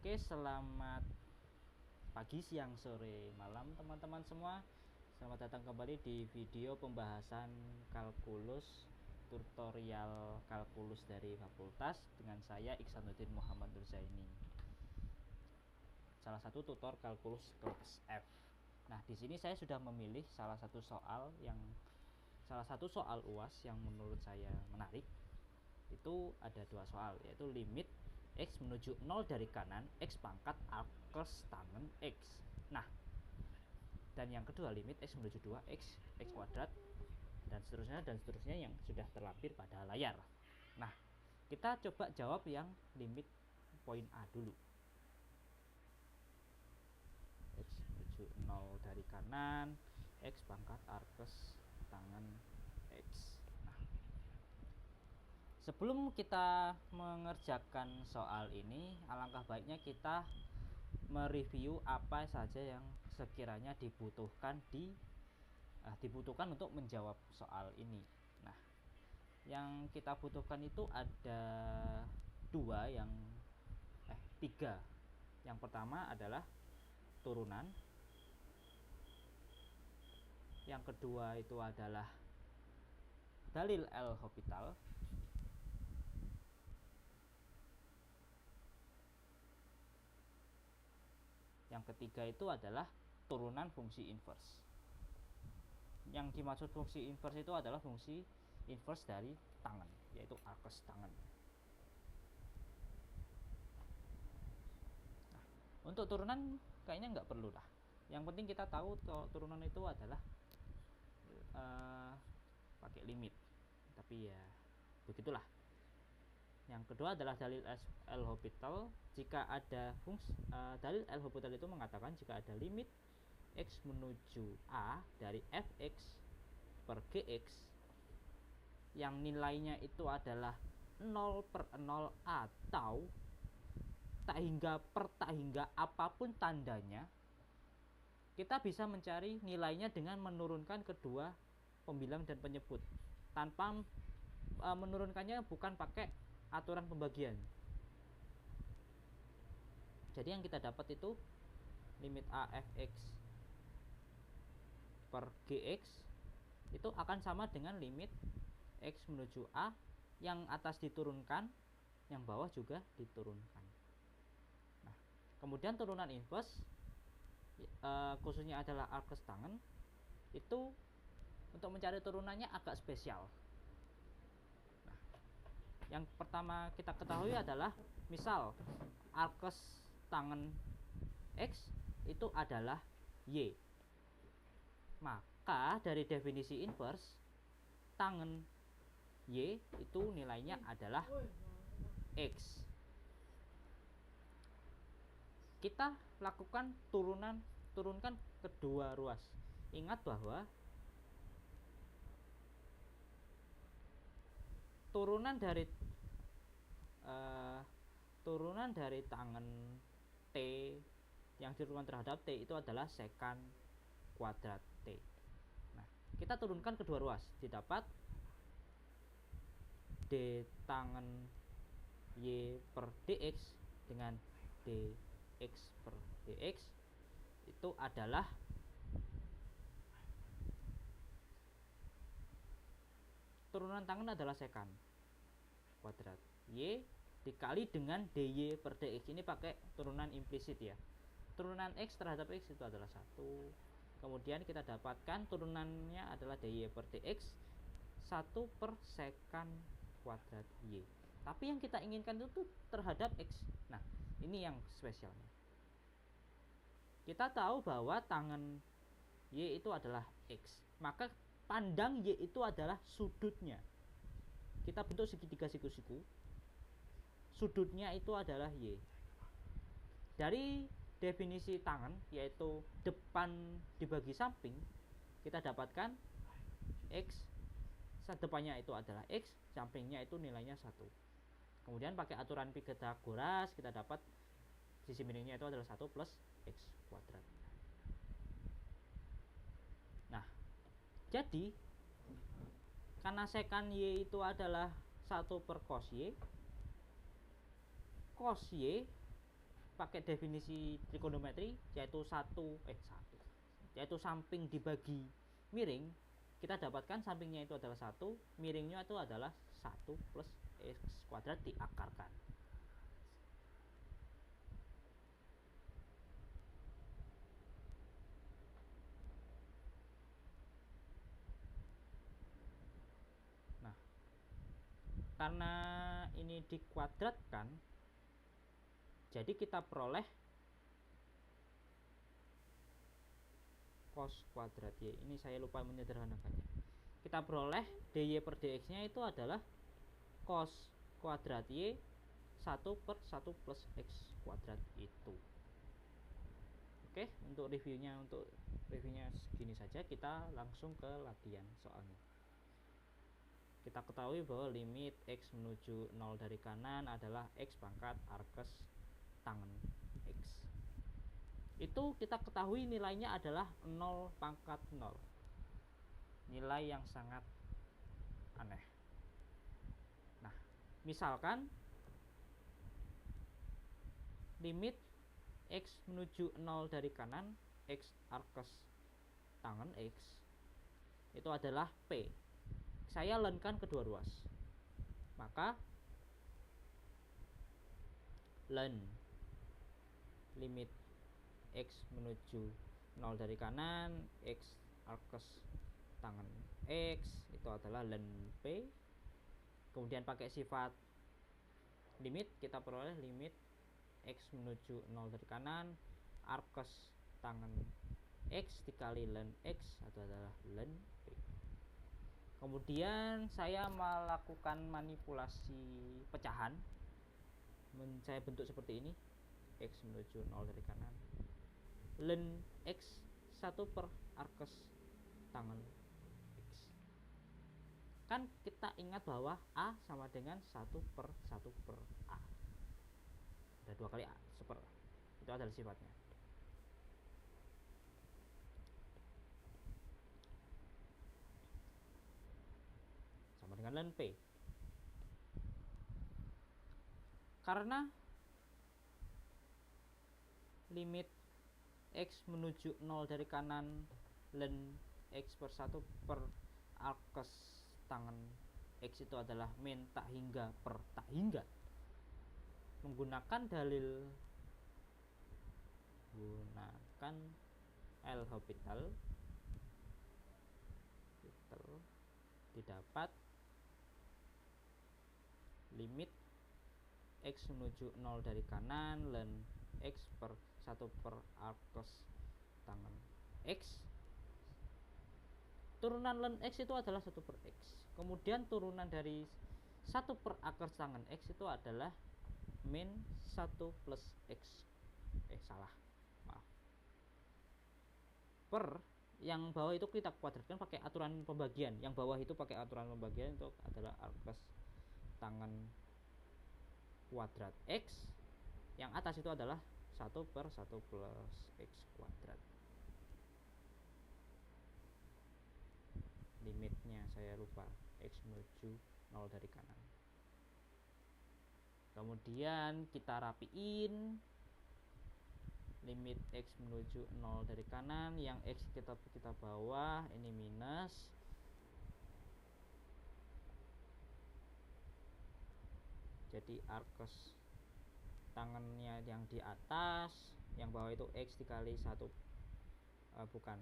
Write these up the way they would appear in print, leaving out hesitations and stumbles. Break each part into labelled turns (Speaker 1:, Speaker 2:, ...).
Speaker 1: Oke, selamat pagi, siang, sore, malam teman-teman semua. Selamat datang kembali di video pembahasan kalkulus, tutorial kalkulus dari fakultas dengan saya Iksanuddin Muhammad Nurzaini, salah satu tutor kalkulus kelas F. Nah, di sini saya sudah memilih salah satu soal UAS yang menurut saya menarik. Itu ada dua soal, yaitu limit X menuju 0 dari kanan, X pangkat plus tangen X. Nah, dan yang kedua limit X menuju 2X, X kuadrat, dan seterusnya yang sudah terlampir pada layar. Nah, kita coba jawab yang limit poin A dulu. X menuju 0 dari kanan, X pangkat plus tangen X. Nah, sebelum kita mengerjakan soal ini, alangkah baiknya kita mereview apa saja yang sekiranya dibutuhkan untuk menjawab soal ini. Nah, yang kita butuhkan itu ada tiga. Yang pertama adalah turunan. Yang kedua itu adalah dalil L'Hopital. Yang ketiga itu adalah turunan fungsi inverse. Yang dimaksud fungsi inverse itu adalah fungsi inverse dari tangen, yaitu arcus tangen. Nah, untuk turunan kayaknya nggak perlu lah. Yang penting kita tahu kalau turunan itu adalah pakai limit. Tapi ya begitulah. Yang kedua adalah dalil L'Hopital. Jika ada dalil L'Hopital itu mengatakan jika ada limit X menuju A dari fx per gx yang nilainya itu adalah 0/0 atau tak hingga apapun tandanya, kita bisa mencari nilainya dengan menurunkan kedua pembilang dan penyebut. Tanpa menurunkannya bukan pakai aturan pembagian. Jadi yang kita dapat itu limit A fx per gx itu akan sama dengan limit X menuju A, yang atas diturunkan, yang bawah juga diturunkan. Nah, kemudian turunan inverse khususnya adalah arcus tangen, itu untuk mencari turunannya agak spesial. Nah, yang pertama kita ketahui adalah misal arcus tangen X itu adalah Y, maka dari definisi inverse tangen Y itu nilainya adalah X. Kita lakukan turunkan kedua ruas. Ingat bahwa turunan dari tangen T yang diturunkan terhadap T itu adalah sekant kuadrat T. Nah, kita turunkan kedua ruas, didapat D tangen Y per dx dengan dx per dx itu adalah turunan tangen adalah sekant kuadrat Y dikali dengan dy per dx. Ini pakai turunan implisit ya. Turunan x terhadap x itu adalah 1. Kemudian kita dapatkan turunannya adalah dy per dx 1 per sekant kuadrat Y. Tapi yang kita inginkan itu terhadap X. Nah, ini yang spesialnya. Kita tahu bahwa tangen Y itu adalah X, maka pandang Y itu adalah sudutnya. Kita bentuk segitiga siku-siku, sudutnya itu adalah Y. Dari definisi tangen, yaitu depan dibagi samping, kita dapatkan X depannya itu adalah X, sampingnya itu nilainya 1. Kemudian pakai aturan Pythagoras kita dapat sisi miringnya itu adalah 1 plus X kuadrat. Nah, jadi karena sekant Y itu adalah 1 per cos Y pakai definisi trigonometri, yaitu yaitu samping dibagi miring, kita dapatkan sampingnya itu adalah 1, miringnya itu adalah 1 plus x kuadrat diakarkan. Nah, karena ini dikuadratkan, jadi kita peroleh cos kuadrat y. Ini saya lupa menyederhanakannya. Kita peroleh dy per dx nya itu adalah cos kuadrat y 1 per 1 plus x kuadrat itu. Oke, untuk reviewnya segini saja. Kita langsung ke latihan soalnya. Kita ketahui bahwa limit x menuju 0 dari kanan adalah x pangkat arkes tangen x. Itu kita ketahui nilainya adalah 0 pangkat 0. Nilai yang sangat aneh. Nah, misalkan limit x menuju 0 dari kanan x arkes tangen x itu adalah P. Saya lenkan kedua ruas. Maka len limit x menuju 0 dari kanan x arkes tangen x itu adalah len P. Kemudian pakai sifat limit, kita peroleh limit x menuju 0 dari kanan arkes tangen x dikali len x itu adalah len P. Kemudian saya melakukan manipulasi pecahan. Saya bentuk seperti ini, x menuju 0 dari kanan len x 1 per arkes tangen x. Kan kita ingat bahwa A sama dengan 1 per 1 per A. Ada 2 kali A, seper. Itu adalah sifatnya. Sama dengan len P. Karena limit x menuju 0 dari kanan len x per 1 per arkes tangen x itu adalah min tak hingga per tak hingga, menggunakan dalil L'Hopital didapat limit x menuju 0 dari kanan len x per 1 per arkes tangen x, turunan len x itu adalah 1 per x. Kemudian turunan dari 1 per arkes tangen x itu adalah min 1 plus x. Maaf. Per yang bawah itu kita kuadratkan pakai aturan pembagian. Yang bawah itu pakai aturan pembagian itu adalah arkes tangen kuadrat x. Yang atas itu adalah 1 per 1 plus x kuadrat. Limitnya saya lupa, x menuju 0 dari kanan. Kemudian kita rapiin limit x menuju 0 dari kanan, yang x kita bawah, ini minus. Jadi arkes tangannya yang di atas, yang bawah itu x dikali 1 bukan.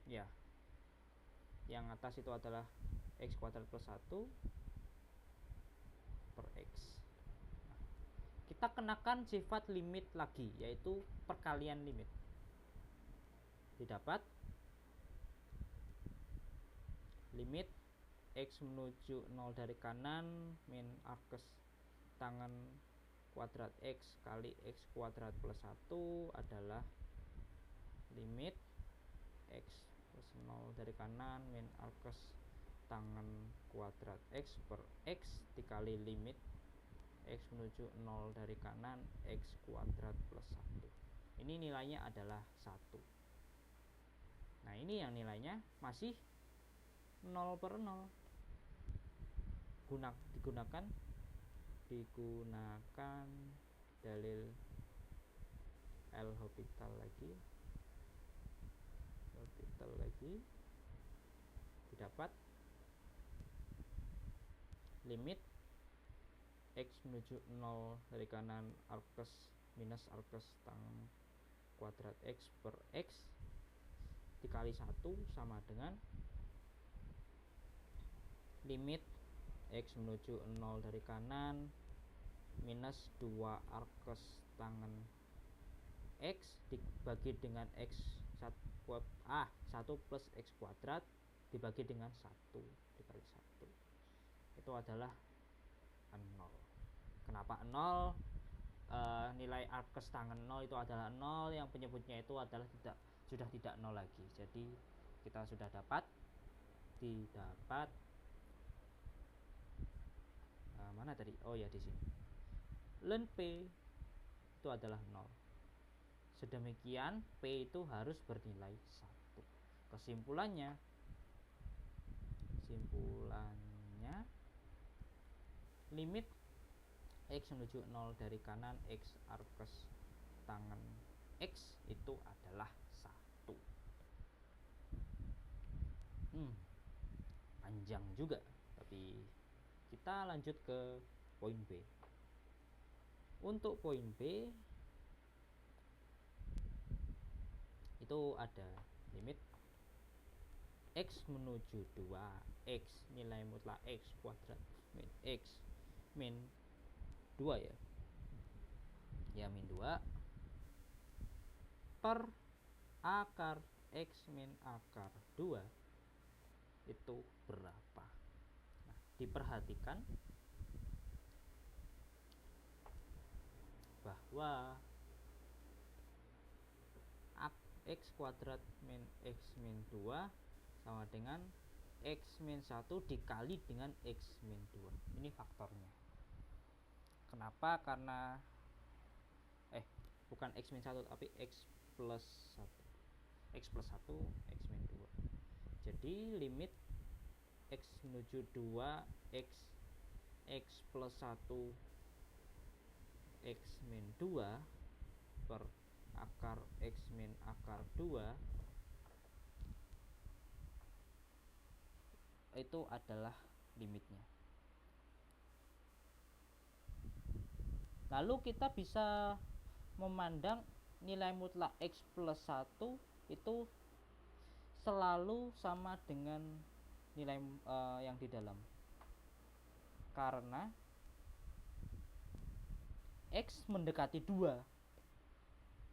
Speaker 1: Ya. Yang atas itu adalah x kuadrat plus 1 per x. Nah, kita kenakan sifat limit lagi, yaitu perkalian limit. Didapat limit x menuju 0 dari kanan min arkes tangen kuadrat x kali x kuadrat plus 1 adalah limit x plus 0 dari kanan min arkes tangen kuadrat x per x dikali limit x menuju 0 dari kanan x kuadrat plus 1. Ini nilainya adalah 1. Nah, ini yang nilainya masih 0 per 0. digunakan dalil L'Hopital lagi didapat limit X menuju 0 dari kanan arkes minus arkes tang kuadrat X per X dikali 1 sama dengan limit X menuju 0 dari kanan minus 2 arkes tangen X dibagi dengan X 1 plus X kuadrat dibagi dengan 1 dikali 1 itu adalah 0. Kenapa 0? Nilai arkes tangen 0 itu adalah 0, yang penyebutnya itu adalah sudah tidak 0 lagi. Jadi kita sudah didapat mana tadi? Oh ya, di sini. Ln P itu adalah 0. Sedemikian P itu harus bernilai 1. Kesimpulannya limit X menuju 0 dari kanan X arkes tangen X itu adalah 1. Panjang juga, tapi kita lanjut ke poin B. Untuk poin B itu ada limit X menuju 2 X nilai mutlak X kuadrat min X min 2 ya min 2 per akar X min akar 2 itu berapa? Nah, diperhatikan bahwa X kuadrat min X min 2 sama dengan X min 1 dikali dengan X min 2. Ini faktornya. Kenapa? Karena bukan X min 1 tapi X plus 1 X plus 1 X min 2. Jadi limit X menuju 2 X plus 1 X min 2 per akar X min akar 2 itu adalah limitnya. Lalu kita bisa memandang nilai mutlak X plus 1 itu selalu sama dengan nilai yang di dalam, karena X mendekati 2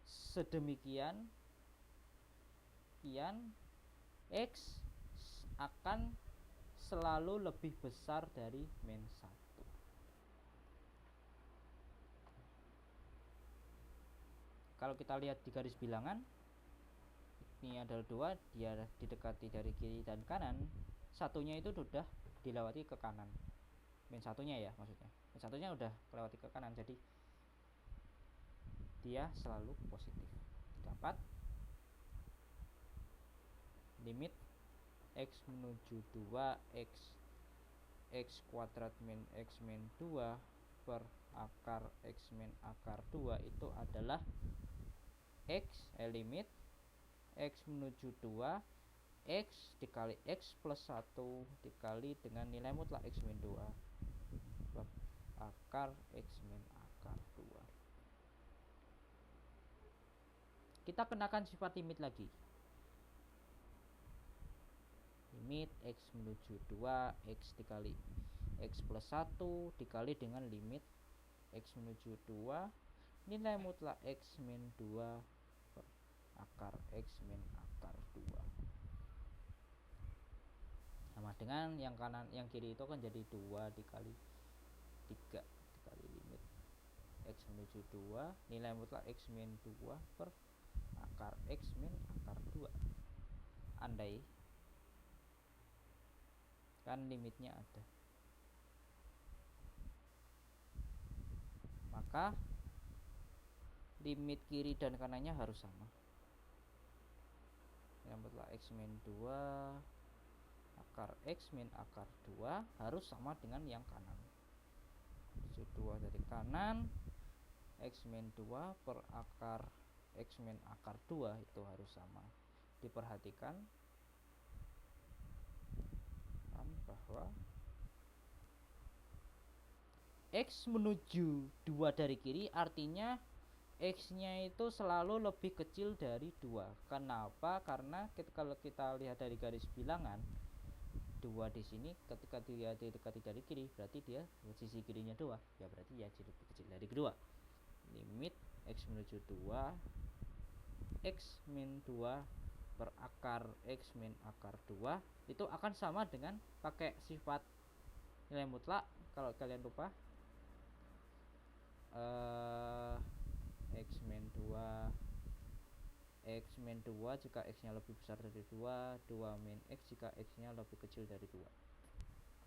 Speaker 1: sedemikian X akan selalu lebih besar dari min 1. Kalau kita lihat di garis bilangan, ini adalah 2, dia didekati dari kiri dan kanan, satunya itu sudah dilewati ke kanan, min satunya ya maksudnya, min satunya udah kelewati ke kanan, jadi dia selalu positif. Dapat limit X menuju 2 X kuadrat min X min 2 per akar X min akar 2 itu adalah limit X menuju 2 X dikali X plus 1 dikali dengan nilai mutlak X min 2 per akar X min akar 2. Kita kenakan sifat limit lagi. Limit X menuju 2 X dikali X plus 1 dikali dengan limit X menuju 2 nilai mutlak X min 2 per akar X min akar 2. Sama dengan yang kanan, yang kiri itu kan jadi 2 dikali 3 dikali limit X menuju 2 nilai mutlak X min 2 per akar X min akar 2. Andai kan limitnya ada, maka limit kiri dan kanannya harus sama. Nilai mutlak X min 2 akar X min akar 2 harus sama dengan yang kanan. 2 dari kanan, X min 2 per akar X min akar 2 itu harus sama. Diperhatikan bahwa X menuju 2 dari kiri artinya X-nya itu selalu lebih kecil dari 2. Kenapa? Karena kalau kita lihat dari garis bilangan 2 di sini ketika dia didekati dari kiri berarti dia sisi kirinya 2. Ya berarti ya jadi lebih kecil dari kedua. Limit X menuju 2 X min 2 per akar X min akar 2 itu akan sama dengan pakai sifat nilai mutlak. Kalau kalian lupa X min 2 jika X nya lebih besar dari 2 min X jika X nya lebih kecil dari 2.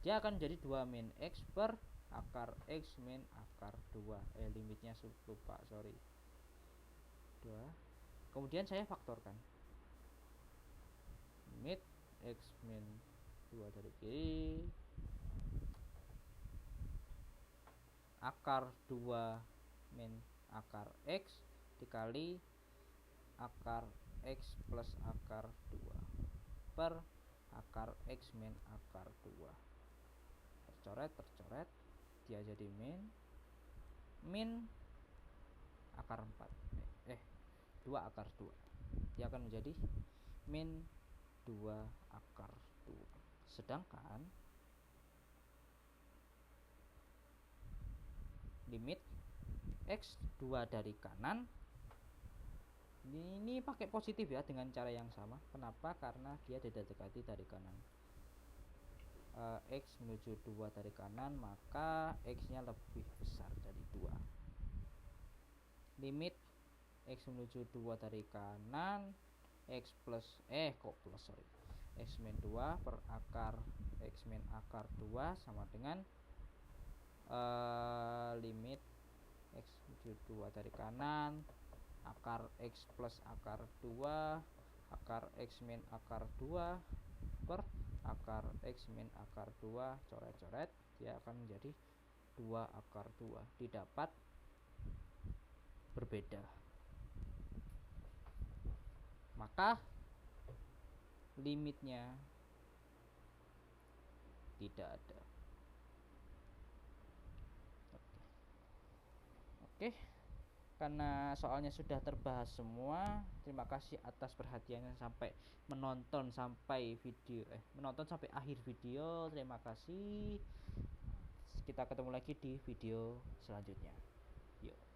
Speaker 1: Dia akan menjadi 2 min X per akar X min akar 2. Limitnya lupa, sorry. 2. Kemudian saya faktorkan. Limit X min 2 dari kiri akar 2 min akar X dikali akar X plus akar 2 per akar X min akar 2. Tercoret dia jadi min akar 4 2 akar 2. Dia akan menjadi min 2 akar 2. Sedangkan limit X 2 dari kanan ini pakai positif ya dengan cara yang sama. Kenapa? Karena dia didekati dari kanan. X menuju 2 dari kanan maka X nya lebih besar dari 2. Limit X menuju 2 dari kanan X plus X min 2 per akar X min akar 2 sama dengan limit X menuju 2 dari kanan akar X plus akar 2 akar X min akar 2 per akar X min akar 2. Coret-coret dia akan menjadi 2 akar 2. Didapat berbeda, maka limitnya tidak ada. Oke. Karena soalnya sudah terbahas semua, terima kasih atas perhatiannya sampai menonton sampai akhir video. Terima kasih. Kita ketemu lagi di video selanjutnya. Yuk.